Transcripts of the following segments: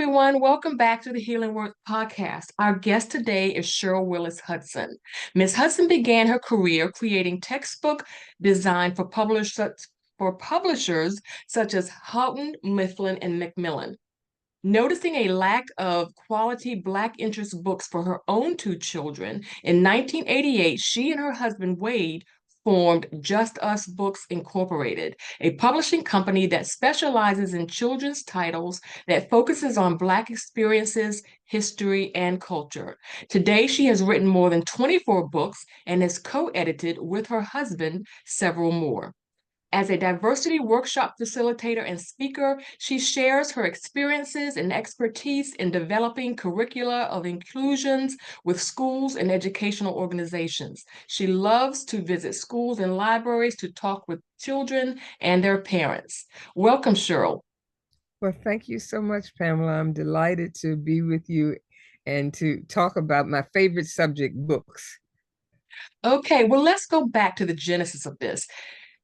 everyone. Welcome back to the Healing Work podcast. Our guest today is Cheryl Willis Hudson. Ms. Hudson began her career creating textbook designed for publishers such as Houghton Mifflin and Macmillan. Noticing a lack of quality Black interest books for her own two children, in 1988, she and her husband Wade formed Just Us Books Incorporated, a publishing company that specializes in children's titles that focuses on Black experiences, history, and culture. Today, she has written more than 24 books and has co-edited with her husband several more. As a diversity workshop facilitator and speaker, she shares her experiences and expertise in developing curricula of inclusions with schools and educational organizations. She loves to visit schools and libraries to talk with children and their parents. Welcome, Cheryl. Well, thank you so much, Pamela. I'm delighted to be with you and to talk about my favorite subject, books. Okay, well, let's go back to the genesis of this.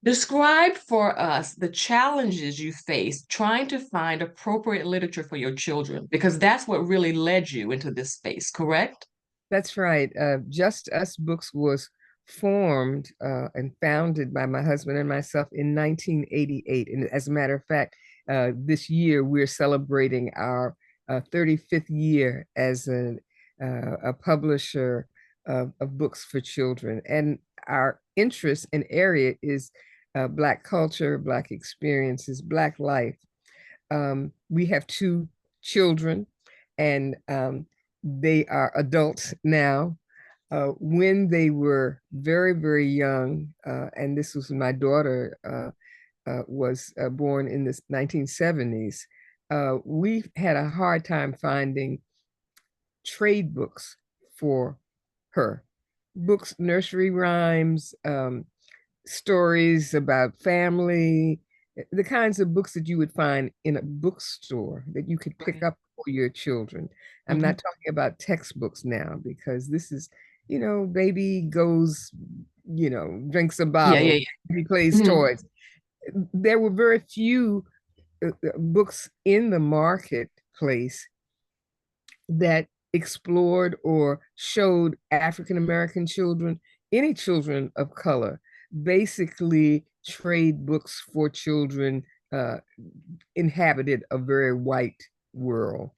Describe for us the challenges you faced trying to find appropriate literature for your children, because that's what really led you into this space, correct? That's right. Just Us Books was formed and founded by my husband and myself in 1988. And as a matter of fact, this year we're celebrating our 35th year as a publisher of books for children. And our interest and area is Black culture, Black experiences, Black life. We have two children, and they are adults now. When they were very, very young, and this was my daughter was born in the 1970s, we had a hard time finding trade books for her. Books, nursery rhymes, stories about family, the kinds of books that you would find in a bookstore that you could pick Right. up for your children. I'm Mhm. not talking about textbooks now because this is, baby goes, drinks a Yeah, yeah, bottle, yeah. he plays Mhm. toys. There were very few books in the marketplace that explored or showed African American children, any children of color, basically trade books for children inhabited a very white world.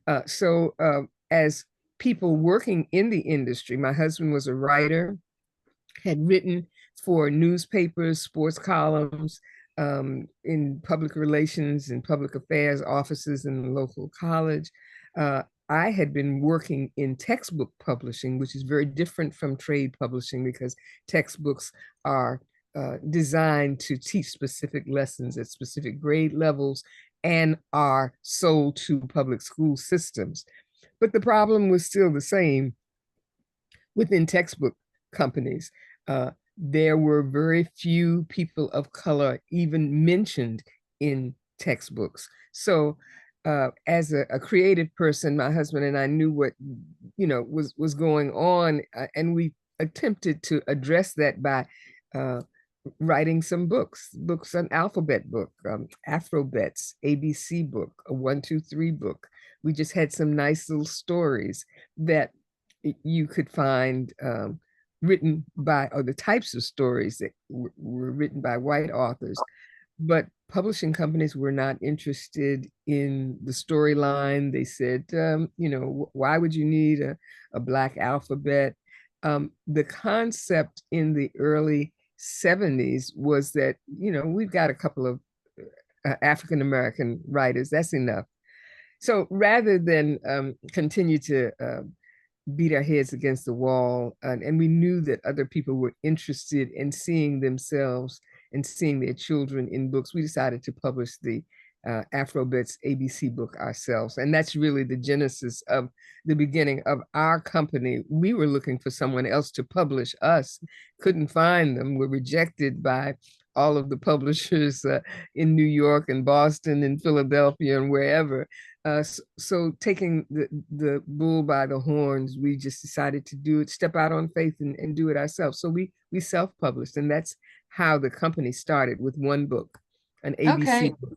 As people working in the industry, my husband was a writer, had written for newspapers, sports columns, in public relations and public affairs offices in the local college. I had been working in textbook publishing, which is very different from trade publishing because textbooks are designed to teach specific lessons at specific grade levels and are sold to public school systems. But the problem was still the same within textbook companies. There were very few people of color even mentioned in textbooks. So, as a creative person, my husband and I knew what was going on, and we attempted to address that by uh, writing some books, an alphabet book, Afrobets, ABC book, a 1, 2, 3 book. We just had some nice little stories that you could find written by, or the types of stories that were written by white authors. But publishing companies were not interested in the storyline. They said, why would you need a Black alphabet? The concept in the early 70s was that, we've got a couple of African American writers, that's enough. So rather than continue to beat our heads against the wall, and we knew that other people were interested in seeing themselves and seeing their children in books, we decided to publish the Afrobits ABC book ourselves. And that's really the genesis of the beginning of our company. We were looking for someone else to publish us, couldn't find them, were rejected by all of the publishers in New York and Boston and Philadelphia and wherever. So taking the bull by the horns, we just decided to do it, step out on faith and do it ourselves. So we self-published, and that's how the company started, with one book, an ABC Okay. book.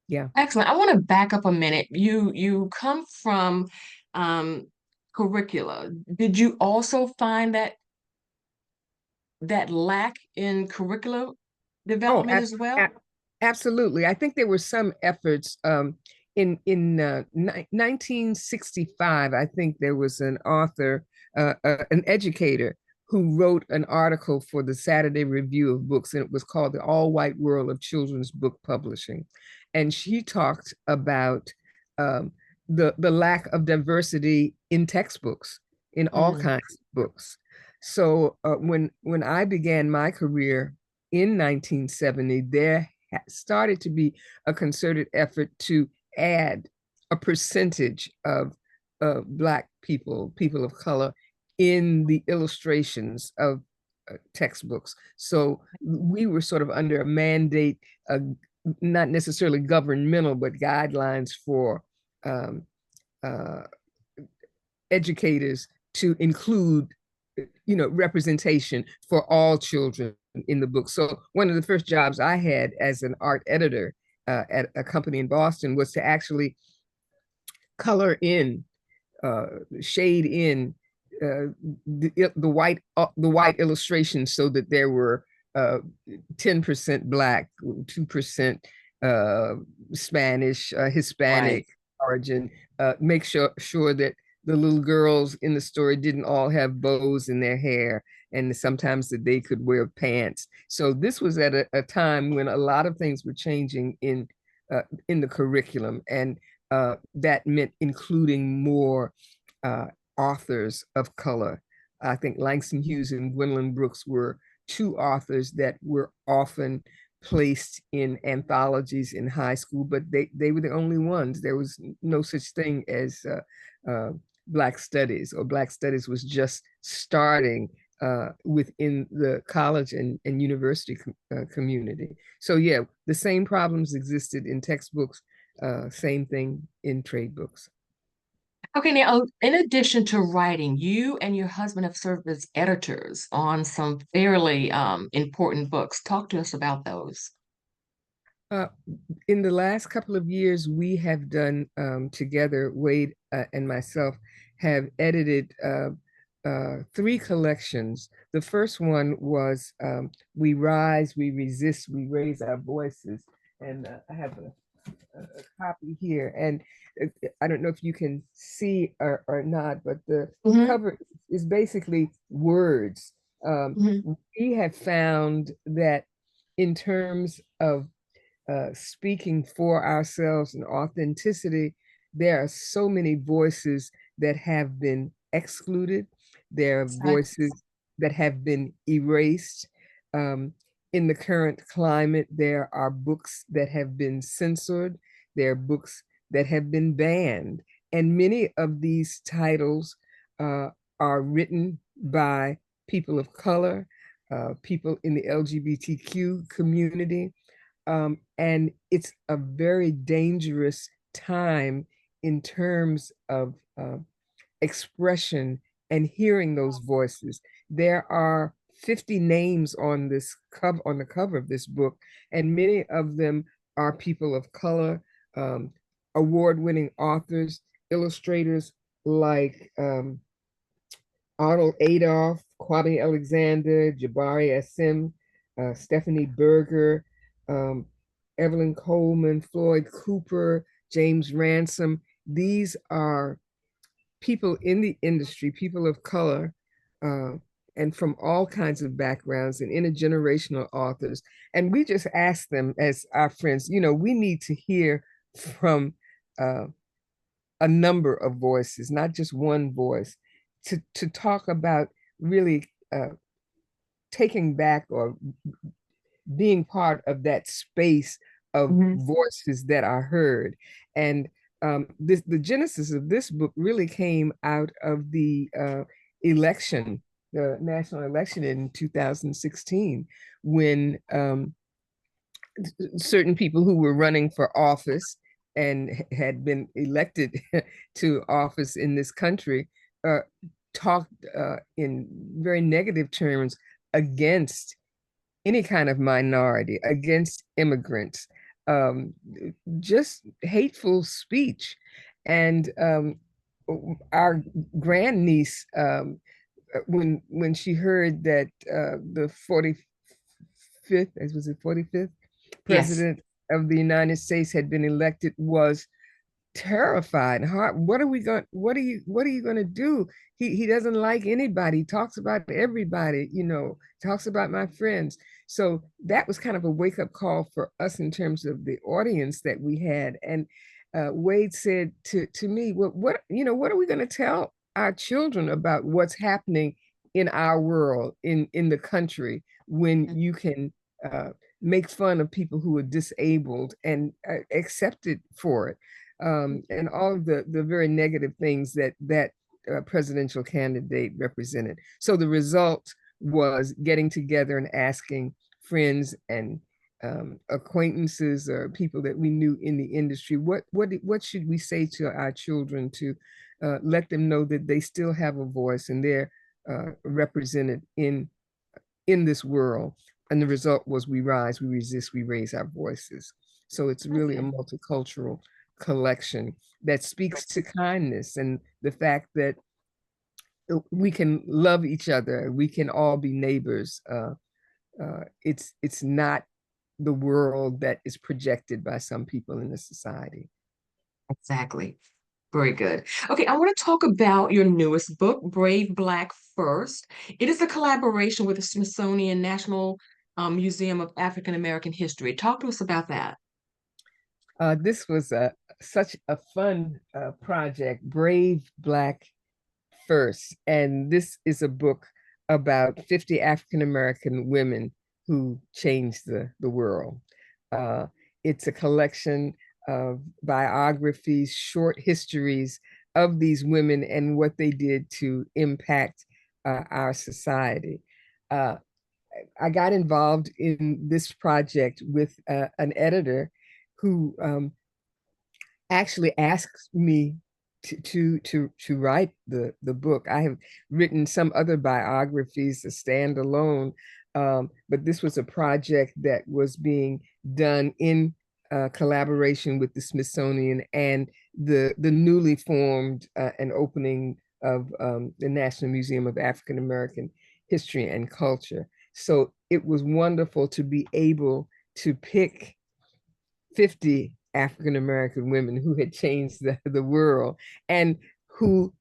Yeah. Excellent. I want to back up a minute. You come from um, curricula. Did you also find that lack in curricular Oh, development as well? absolutely. I think there were some efforts in 1965. I think there was an author, an educator, who wrote an article for the Saturday Review of Books, and it was called "The All-White World of Children's Book Publishing." And she talked about um, the lack of diversity in textbooks, in all Mm, kinds of books. So when I began my career in 1970, there started to be a concerted effort to add a percentage of Black people, people of color, in the illustrations of textbooks. So we were sort of under a mandate, not necessarily governmental, but guidelines for um, uh, educators to include, representation for all children in the book. So one of the first jobs I had as an art editor at a company in Boston was to actually color in, uh, shade in the white illustrations so that there were 10% Black, 2% uh, Spanish, right. Hispanic origin. Make sure that the little girls in the story didn't all have bows in their hair, and sometimes that they could wear pants. So this was at a time when a lot of things were changing in the curriculum, and that meant including more uh, authors of color. I think Langston Hughes and Gwendolyn Brooks were two authors that were often placed in anthologies in high school, but they were the only ones. There was no such thing as Black Studies, or Black Studies was just starting within the college and university community. So yeah, the same problems existed in textbooks, same thing in trade books. Okay, now, in addition to writing, you and your husband have served as editors on some fairly important books. Talk to us about those. Uh, in the last couple of years, we have done together, Wade and myself have edited three collections. The first one was We Rise, We Resist, We Raise Our Voices. And I have a copy here. And I don't know if you can see or not, but the Hmm. cover is basically words. Um, Hmm. we have found that in terms of speaking for ourselves and authenticity, there are so many voices that have been excluded. There are voices that have been erased. Um, in the current climate, there are books that have been censored. There are books that have been banned. And many of these titles uh, are written by people of color, people in the LGBTQ community, and it's a very dangerous time in terms of expression and hearing those voices. There are 50 names on this cover, on the cover of this book, and many of them are people of color, um, award-winning authors, illustrators like Arnold Adolph, Kwame Alexander, Jabari Assim, Stephanie Berger, um, Evelyn Coleman, Floyd Cooper, James Ransom. These are people in the industry, people of color, uh, and from all kinds of backgrounds and intergenerational authors. And we just ask them as our friends, we need to hear from uh, a number of voices, not just one voice, to talk about really taking back or being part of that space of Hmm. voices that are heard. And the genesis of this book really came out of the election, the national election in 2016, when certain people who were running for office and had been elected to office in this country uh, talked in very negative terms against any kind of minority, against immigrants, um, just hateful speech. And our grandniece, when she heard that the 45th, as was it 45th Yes. president of the United States had been elected, was terrified. What are we going? What are you going to do? He doesn't like anybody. He talks about everybody. Talks about my friends. So that was kind of a wake up call for us in terms of the audience that we had. And Wade said to me, "Well, what are we going to tell our children about what's happening in our world, in the country, when you can uh, make fun of people who are disabled and accepted for it?" And all of the very negative things that presidential candidate represented. So the result was getting together and asking friends and acquaintances or people that we knew in the industry, what should we say to our children to let them know that they still have a voice and they're represented in this world. And the result was we rise, we resist, we raise our voices. So it's really a Okay. multicultural collection that speaks to kindness and the fact that we can love each other, we can all be neighbors. It's not the world that is projected by some people in the society. Exactly. Very good. Okay, I want to talk about your newest book, Brave.Black.First. It is a collaboration with the Smithsonian National Museum of African American History. Talk to us about that. This was such a fun project, Brave.Black.First. And this is a book about 50 African American women who changed the world. Uh, it's a collection of biographies, short histories of these women and what they did to impact our society. Uh, I got involved in this project with an editor who actually asked me to write the book. I have written some other biographies, a standalone, but this was a project that was being done in collaboration with the Smithsonian and the newly formed and opening of the National Museum of African American History and Culture. So it was wonderful to be able to pick 50 African American women who had changed the world and who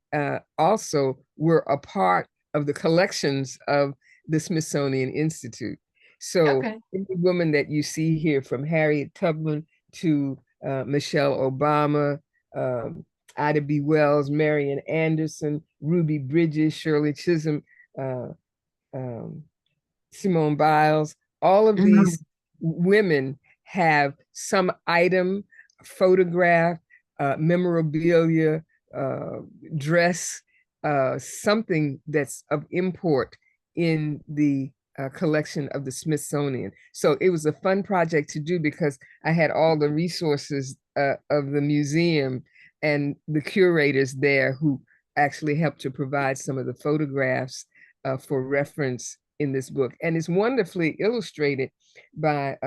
also were a part of the collections of the Smithsonian Institute. So Okay. every woman that you see here, from Harriet Tubman to Michelle Obama, um, Ida B. Wells, Marian Anderson, Ruby Bridges, Shirley Chisholm, uh, um, Simone Biles, all of Mhm. these women have some item, photograph, memorabilia, uh, dress, something that's of import in the collection of the Smithsonian. So it was a fun project to do because I had all the resources of the museum and the curators there who actually helped to provide some of the photographs for reference in this book. And it's wonderfully illustrated by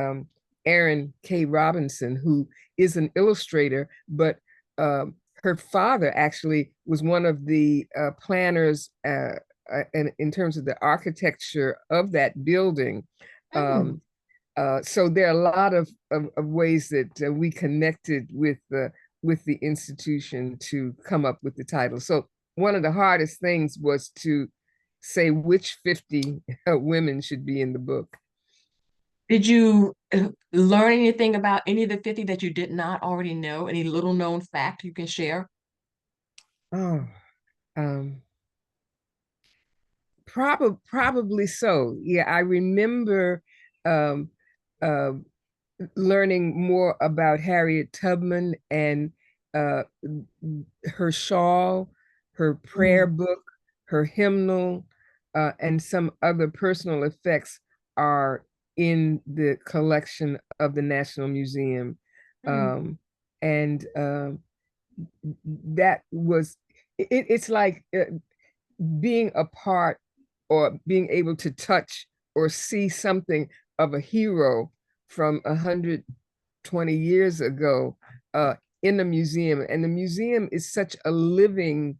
Erin K. Robinson, who is an illustrator, but her father actually was one of the planners in terms of the architecture of that building. Mm. Um, so there are a lot of ways that we connected with the institution to come up with the title. So one of the hardest things was to say which 50 women should be in the book. Did you learn anything about any of the 50 that you did not already know? Any little known fact you can share? Oh, um, probably so. Yeah, I remember um, uh, learning more about Harriet Tubman and uh, her shawl, her prayer Mm. book, her hymnal, and some other personal effects are in the collection of the National Museum. Mm. Um, and that was, it's like being a part or being able to touch or see something of a hero from 100 20 years ago in the museum. And the museum is such a living,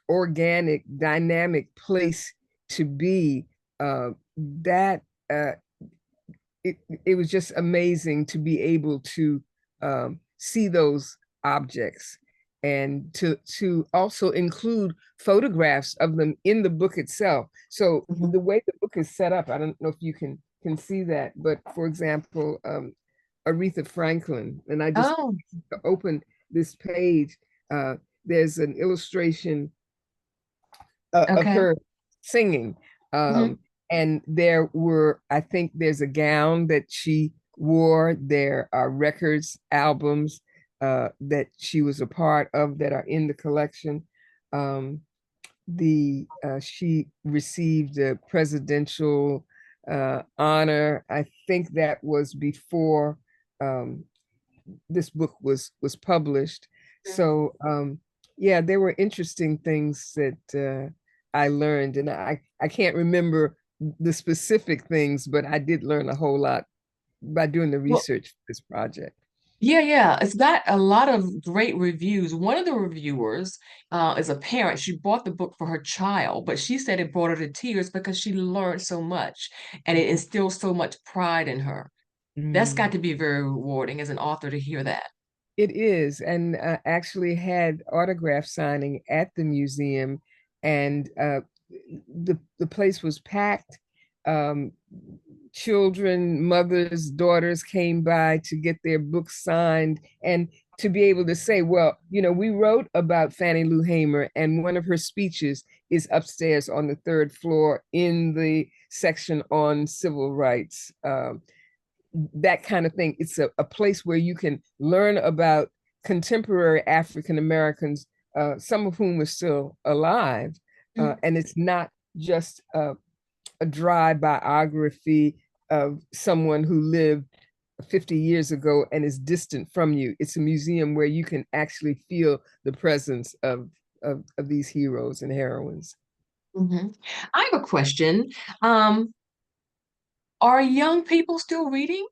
organic, dynamic place to be, that it was just amazing to be able to see those objects and to also include photographs of them in the book itself. So Mhm. the way the book is set up, I don't know if you can see that, but for example, Aretha Franklin, and I just Oh, opened this page. Uh, there's an illustration of okay. her singing. Hmm. Um, and there were, I think there's a gown that she wore. There are records, albums that she was a part of that are in the collection. Um, the She received a presidential honor. I think that was before um, this book was published. So yeah, there were interesting things that I learned, and I can't remember the specific things, but I did learn a whole lot by doing the Well, research for this project. yeah, yeah. It's got a lot of great reviews. One of the reviewers is a parent. She bought the book for her child, but she said it brought her to tears because she learned so much and it instilled so much pride in her. That's got Mm. to be very rewarding as an author to hear that. It is, and actually had autograph signing at the museum, and the place was packed. Um, Children, mothers, daughters came by to get their books signed and to be able to say, well, we wrote about Fannie Lou Hamer, and one of her speeches is upstairs on the third floor in the section on civil rights. That kind of thing. It's a place where you can learn about contemporary African Americans, some of whom are still alive. Mhm. And it's not just a dry biography of someone who lived 50 years ago and is distant from you. It's a museum where you can actually feel the presence of these heroes and heroines. Mhm. I have a question. Um, are young people still reading?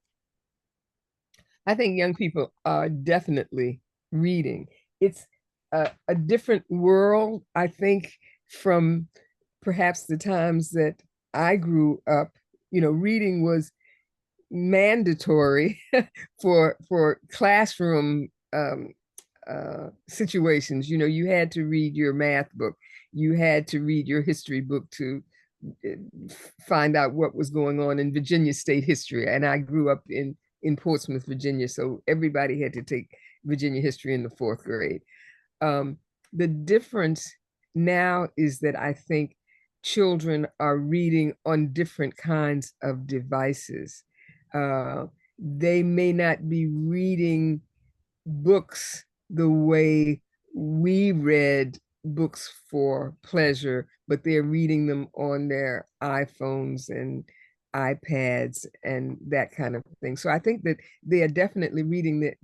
I think young people are definitely reading. It's a different world, I think, from perhaps the times that I grew up. Reading was mandatory for classroom situations. You had to read your math book, you had to read your history book to find out what was going on in Virginia state history. And I grew up in Portsmouth, Virginia, so everybody had to take Virginia history in the fourth grade. Um, the difference now is that I think children are reading on different kinds of devices. Uh, they may not be reading books the way we read books for pleasure, but they're reading them on their iPhones and iPads and that kind of thing. So I think that they are definitely reading that,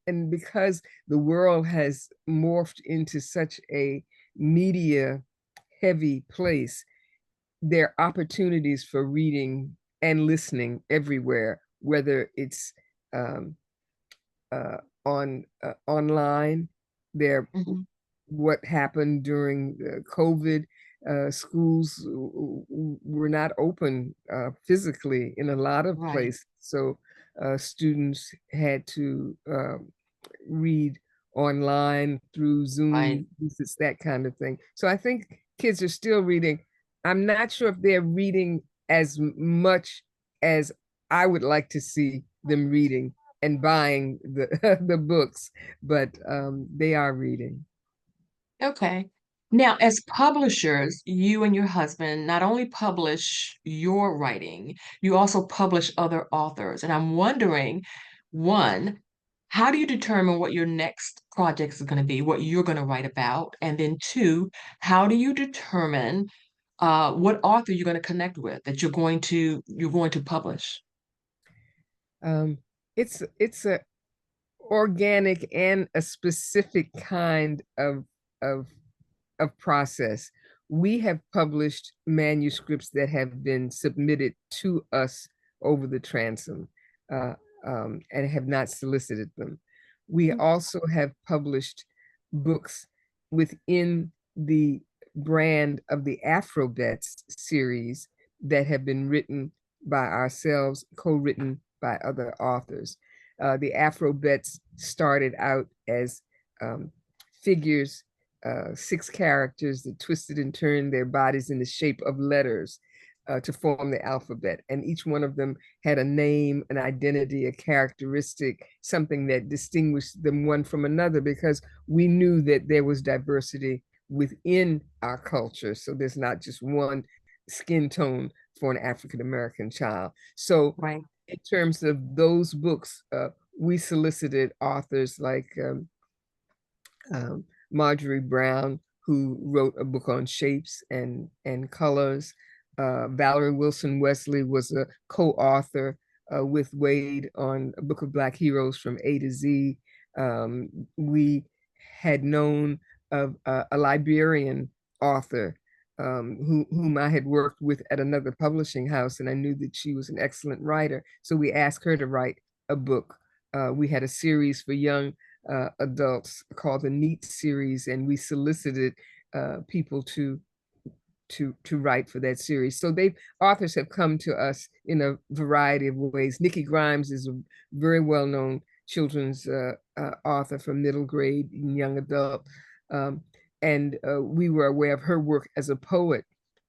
and because the world has morphed into such a media heavy place, there are opportunities for reading and listening everywhere, whether it's um, uh, on online. There, Mhm. what happened during COVID, schools were not open physically in a lot of Right, places, so students had to read online through right. Zoom visits, that kind of thing. So I think kids are still reading. I'm not sure if they're reading as much as I would like to see them reading and buying the the books, but they are reading. Okay. Now, as publishers, you and your husband not only publish your writing, you also publish other authors. And I'm wondering, one, how do you determine what your next project is going to be, what you're going to write about? And then two, how do you determine what author you're going to connect with that you're going to publish? Um, it's a organic and a specific kind of of process. We have published manuscripts that have been submitted to us over the transom. Uh, and have not solicited them. We also have published books within the brand of the Afrobets series that have been written by ourselves, co-written by other authors. The Afrobets started out as figures, 6 characters that twisted and turned their bodies in the shape of letters to form the alphabet. And each one of them had a name, an identity, a characteristic, something that distinguished them one from another, because we knew that there was diversity within our culture. So there's not just one skin tone for an African American child. So Right. in terms of those books, we solicited authors like Marjorie Brown, who wrote a book on shapes and colors. Valerie Wilson Wesley was a co-author with Wade on a book of Black heroes from A to Z. We had known of a Liberian author whom I had worked with at another publishing house, and I knew that she was an excellent writer. So we asked her to write a book. We had a series for young adults called the NEAT series, and we solicited people to write for that series. So authors have come to us in a variety of ways. Nikki Grimes is a very well-known children's author from middle grade and young adult. And we were aware of her work as a poet.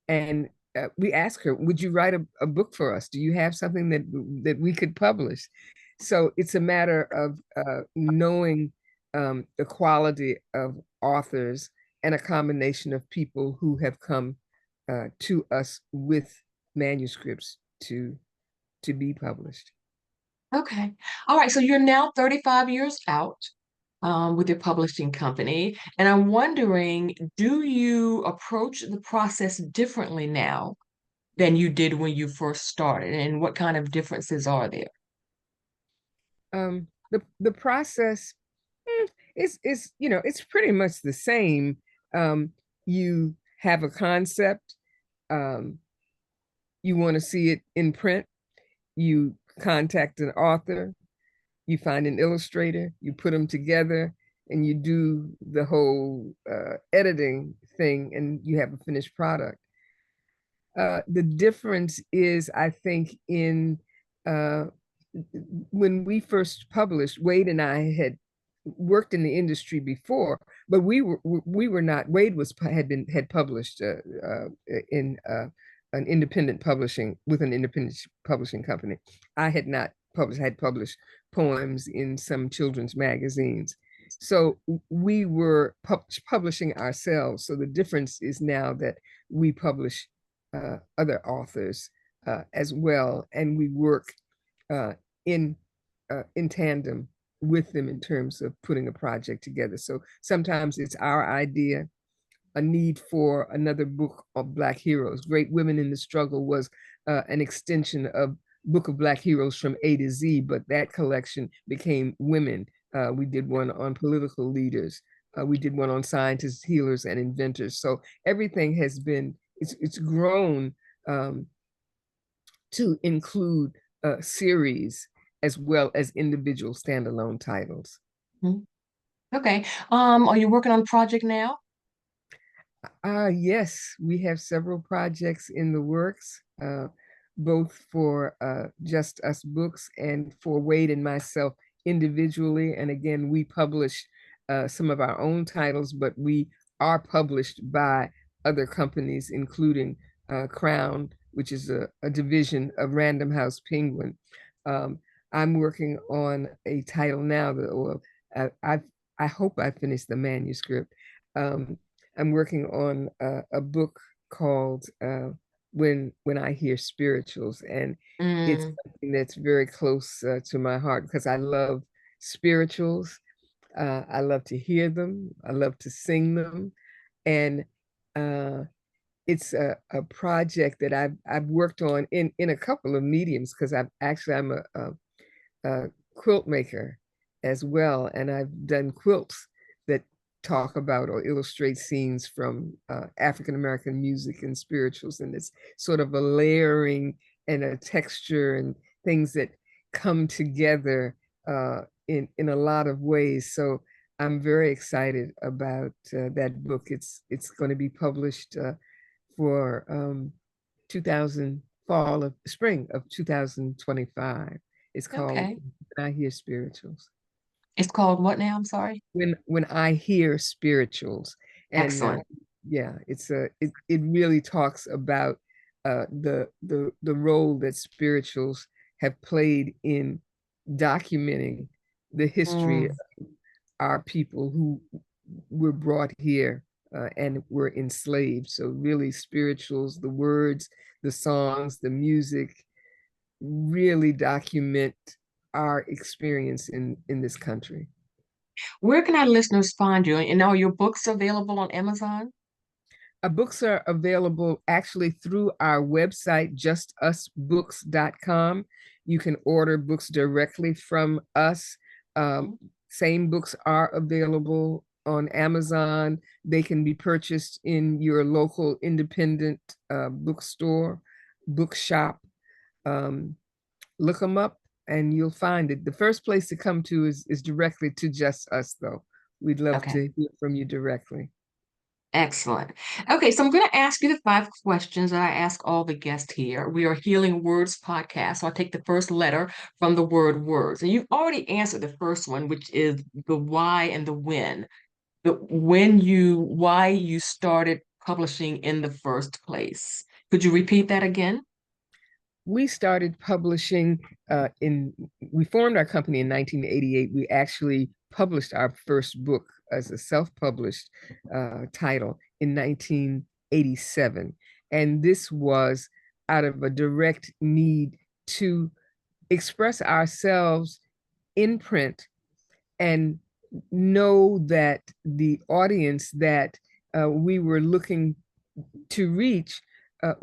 And we asked her, would you write a book for us? Do you have something that we could publish? So it's a matter of knowing the quality of authors and a combination of people who have come to us with manuscripts to be published. Okay. All right. So you're now 35 years out with your publishing company. And I'm wondering, do you approach the process differently now than you did when you first started? And what kind of differences are there? The process is it's pretty much the same. You have a concept, you want to see it in print, you contact an author, you find an illustrator, you put them together, and you do the whole editing thing, and you have a finished product. The difference is, I think, in when we first published, Wade and I had worked in the industry before, but we were not. Wade had published in an independent publishing with an independent publishing company. I had not published. I had published poems in some children's magazines. So we were publishing ourselves. So the difference is now that we publish other authors as well, and we work uh, in in tandem with them in terms of putting a project together. So sometimes it's our idea, a need for another book of Black heroes. Great Women in the Struggle was an extension of Book of Black Heroes from A to Z, but that collection became Women. We did one on political leaders. We did one on scientists, healers, and inventors. So everything has been, it's grown to include a series as well as individual standalone titles. Mhm. Okay. Are you working on a project now? Yes, we have several projects in the works, both for Just Us Books and for Wade and myself individually. And again, we publish some of our own titles, but we are published by other companies, including Crown, which is a division of Random House Penguin. Um, I'm working on a title now that, well, I hope I finish the manuscript. I'm working on a book called When I Hear Spirituals, and it's Mm, something that's very close to my heart because I love spirituals. I love to hear them. I love to sing them, and uh, it's a project that I've worked on in a couple of mediums because I'm a quilt maker as well, and I've done quilts that talk about or illustrate scenes from African American music and spirituals, and it's sort of a layering and a texture and things that come together in a lot of ways. So I'm very excited about that book. It's going to be published for 2000 spring of 2025. It's called Okay. When I Hear Spirituals. It's called what now? I'm sorry. When I Hear Spirituals, and Excellent. yeah, it really talks about the role that spirituals have played in documenting the history Mm. of our people who were brought here and were enslaved. So really, spirituals, the words, the songs, the music, really document our experience in this country. Where can our listeners find you? And are your books available on Amazon? Our books are available actually through our website, justusbooks.com. You can order books directly from us. Um, Mhm. Same books are available on Amazon. They can be purchased in your local independent bookstore, bookshop. Um, look them up and you'll find it. The first place to come to is directly to Just Us, though. We'd love Okay. to hear from you directly. Excellent. Okay, so I'm going to ask you the five questions that I ask all the guests here. We are Healing Words podcast, so I take the first letter from the word words. And you've already answered the first one, which is the why and the when. Why you started publishing in the first place. Could you repeat that again? We started publishing we formed our company in 1988. We actually published our first book as a self-published title in 1987. And this was out of a direct need to express ourselves in print and know that the audience that we were looking to reach uh,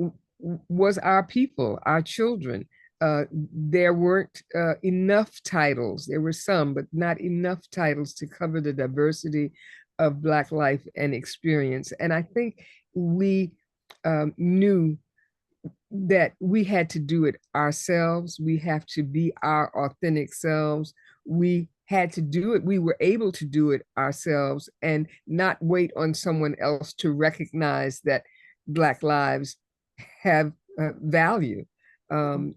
was our people, our children. There weren't enough titles. There were some, but not enough titles to cover the diversity of Black life and experience. And I think we knew that we had to do it ourselves. We have to be our authentic selves. We had to do it. We were able to do it ourselves and not wait on someone else to recognize that Black lives have value. Um,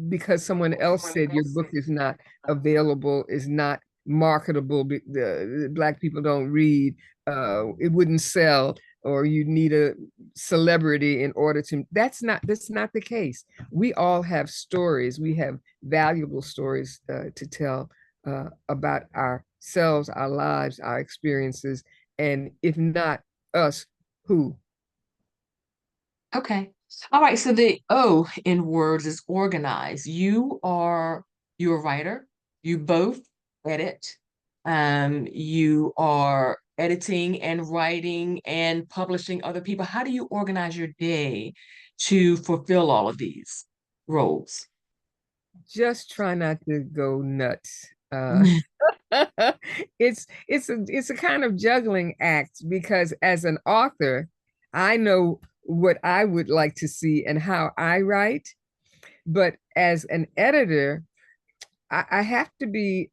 because someone else said your book is not available, is not marketable, the Black people don't read, it wouldn't sell, or you need a celebrity in order to. That's not the case. We all have stories. We have valuable stories to tell about ourselves, our lives, our experiences, and if not us, who? Okay. All right. So the O in words is organize. You're a writer. You both edit. You are editing and writing and publishing other people. How do you organize your day to fulfill all of these roles? Just try not to go nuts. It's a kind of juggling act because as an author, I know what I would like to see and how I write, but as an editor, I have to be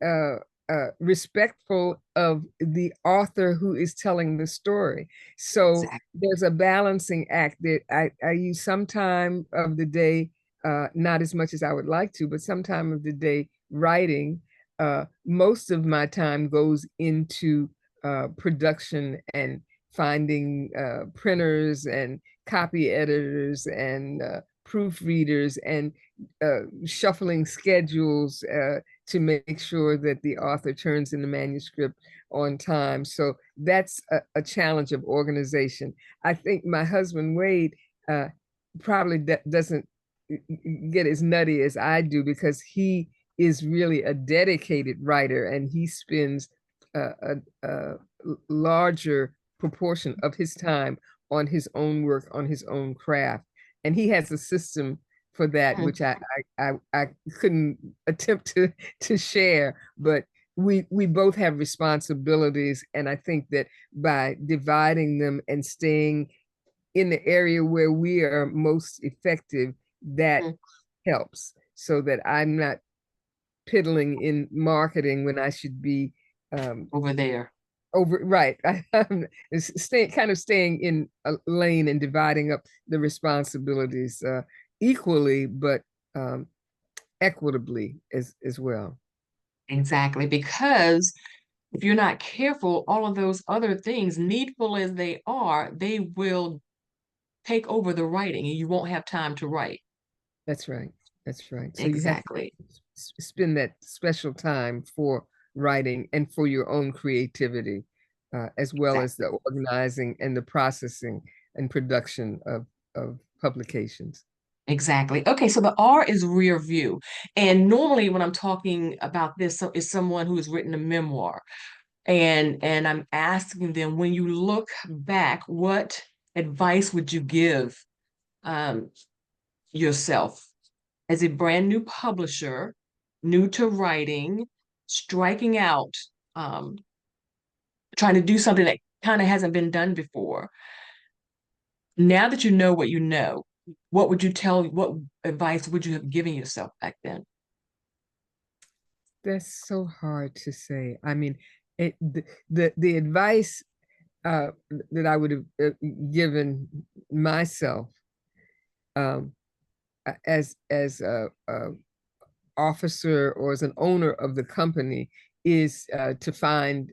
respectful of the author who is telling the story. So Exactly. there's a balancing act that I use some time of the day, not as much as I would like to, but some time of the day writing. Most of my time goes into production and finding printers and copy editors and proofreaders and shuffling schedules to make sure that the author turns in the manuscript on time. So that's a challenge of organization. I think my husband Wade probably doesn't get as nutty as I do because he is really a dedicated writer and he spends a larger proportion of his time on his own work, on his own craft. And he has a system for that, which I couldn't attempt to share, but we both have responsibilities, and I think that by dividing them and staying in the area where we are most effective, that Mhm. helps. so that I'm not piddling in marketing when I should be over there. over right. Staying in a lane and dividing up the responsibilities equally, but equitably as well. Exactly, because if you're not careful, all of those other things, needful as they are, they will take over the writing and you won't have time to write. That's right. That's right. So you have to Exactly. spend that special time for writing and for your own creativity, as well as the Exactly. organizing and the processing and production of publications. Exactly. Okay, so the R is rear view. And normally when I'm talking about this, so is someone who has written a memoir. And I'm asking them, when you look back, what advice would you give um, yourself as a brand new publisher, new to writing, striking out, um, trying to do something that kind of hasn't been done before? Now that you know what you know, what would you tell, what advice would you have given yourself back then? That's so hard to say. I mean, the advice that I would have given myself um, as a officer or as an owner of the company is to find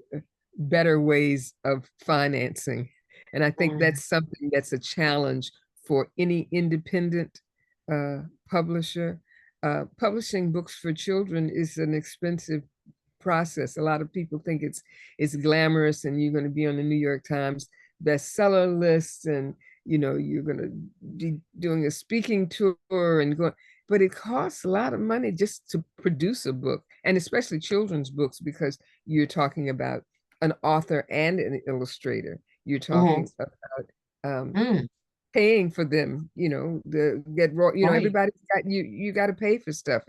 better ways of financing. And I think Mm, that's something that's a challenge for any independent publisher. Publishing books for children is an expensive process. A lot of people think it's glamorous and you're going to be on the New York Times bestseller list and you're going to be doing a speaking tour and going, but it costs a lot of money just to produce a book, and especially children's books, because you're talking about an author and an illustrator. You're mhm, talking about um, mm, paying for them, the get raw, right. everybody's got you got to pay for stuff.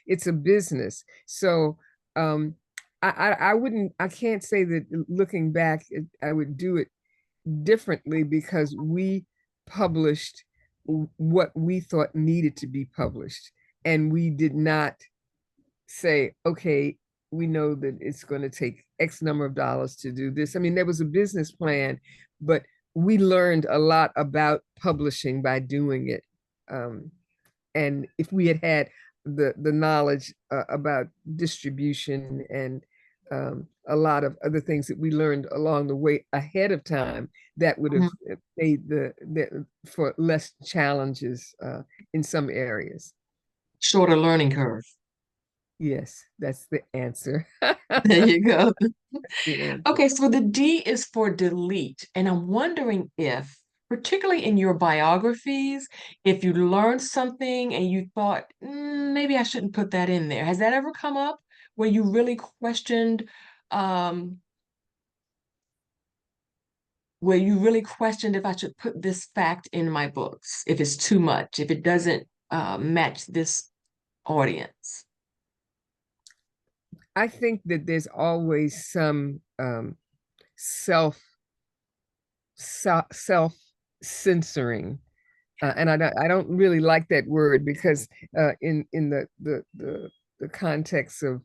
It's a business. So um I can't say that looking back I would do it differently, because we published what we thought needed to be published, and we did not say, okay, we know that it's going to take X number of dollars to do this. I mean, there was a business plan, but we learned a lot about publishing by doing it. And if we had had the knowledge about distribution and a lot of other things that we learned along the way ahead of time, that would have Mhm. made for less challenges in some areas. Shorter learning curve. Yes, that's the answer. There you go. The answer. Okay, so the D is for delete. And I'm wondering if, particularly in your biographies, if you learned something and you thought, maybe I shouldn't put that in there. Has that ever come up where you really questioned, um, where you really questioned if I should put this fact in my books, if it's too much, if it doesn't match this audience? I think that there's always some self self censoring, and I don't really like that word, because in the context of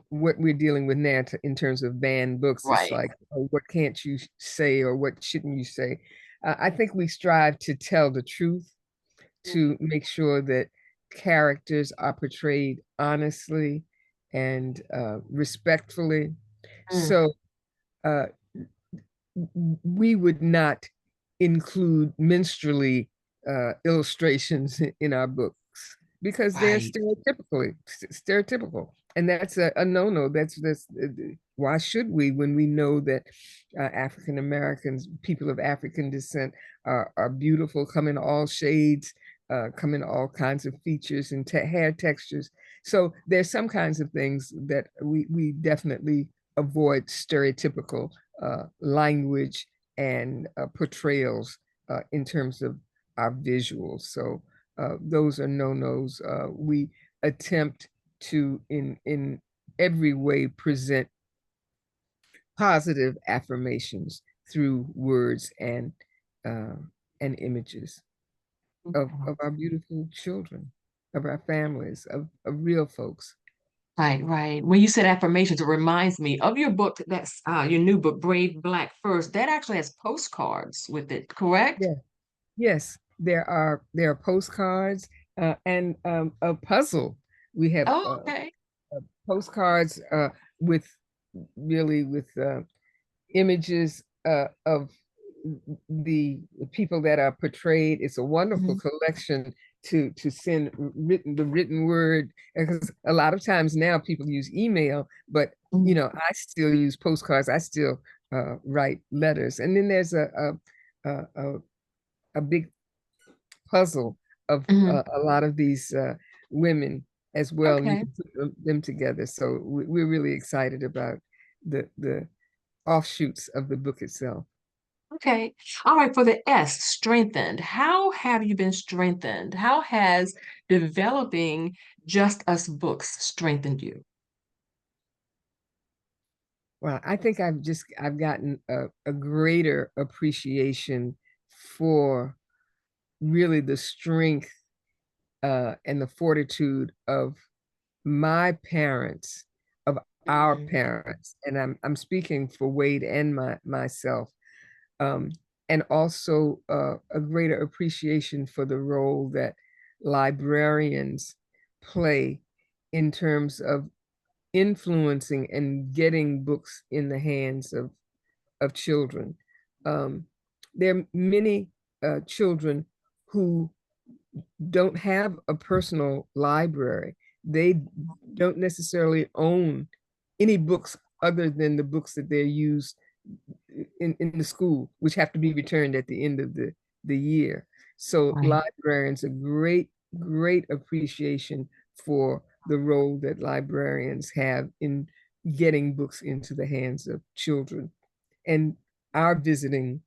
what we're dealing with now in terms of banned books, it's Right. like, oh, what can't you say or what shouldn't you say? I think we strive to tell the truth, to make sure that characters are portrayed honestly and respectfully. Mm, So uh, we would not include minstrelly illustrations in our books, because they're right. stereotypical, and that's a no-no. That's why should we, when we know that African Americans, people of African descent, are beautiful, come in all shades, come in all kinds of features and hair textures. So there's some kinds of things that we definitely avoid stereotypical language and portrayals in terms of our visuals. So those are no-nos. We attempt to, in every way, present positive affirmations through words uh, and images of our beautiful children. of our families, of real folks. Right, right. When you said affirmations, it reminds me of your book. That's your new book, Brave.Black.First. That actually has postcards with it, correct? Yeah. Yes, there are postcards and a puzzle. We have Oh, okay. postcards with really with images of the people that are portrayed. It's a wonderful Mhm, collection to send the written word, because a lot of times now people use email, but mhm, I still use postcards. I still write letters, and then there's a, a, a big puzzle of mhm. a lot of these women as well, and you Okay. can put them together. So we're really excited about the offshoots of the book itself. Okay. All right. For the S, strengthened. How have you been strengthened? How has developing Just Us books strengthened you? Well, I think I've gotten a greater appreciation for really the strength and the fortitude of my parents, of our Mhm. parents, and I'm speaking for Wade and myself, um, and also a greater appreciation for the role that librarians play in terms of influencing and getting books in the hands of children. Um, there are many children who don't have a personal library. They don't necessarily own any books other than the books that they're used in the school, which have to be returned at the end of the year. So Right. librarians, a great appreciation for the role that librarians have in getting books into the hands of children. And our visiting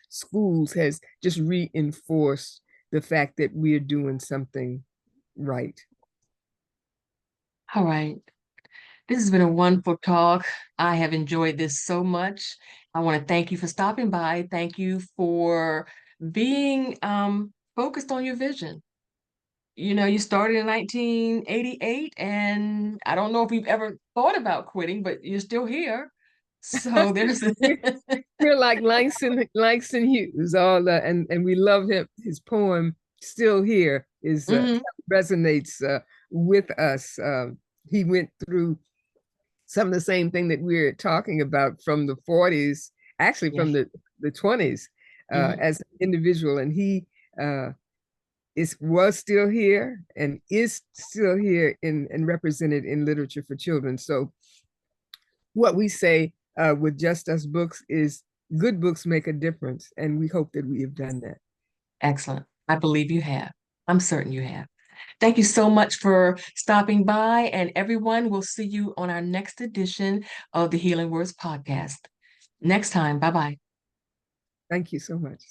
schools has just reinforced the fact that we're doing something right. All right. This has been a wonderful talk. I have enjoyed this so much. I want to thank you for stopping by. Thank you for being focused on your vision. You know, you started in 1988, and I don't know if you've ever thought about quitting, but you're still here. So there's we're, we're like Langston Hughes, all the and we love him. His poem "Still Here" is Mhm, resonates with us. He went through some of the same thing that we're talking about from the 40s, actually from yes. the 20s, Mhm. as an individual, and he uh, was still here and is still here in and represented in literature for children. So what we say with Just Us Books is good books make a difference, and we hope that we have done that. Excellent. I believe you have. I'm certain you have. Thank you so much for stopping by, and everyone, we'll see you on our next edition of the Healing Words podcast. Next time, bye bye. Thank you so much.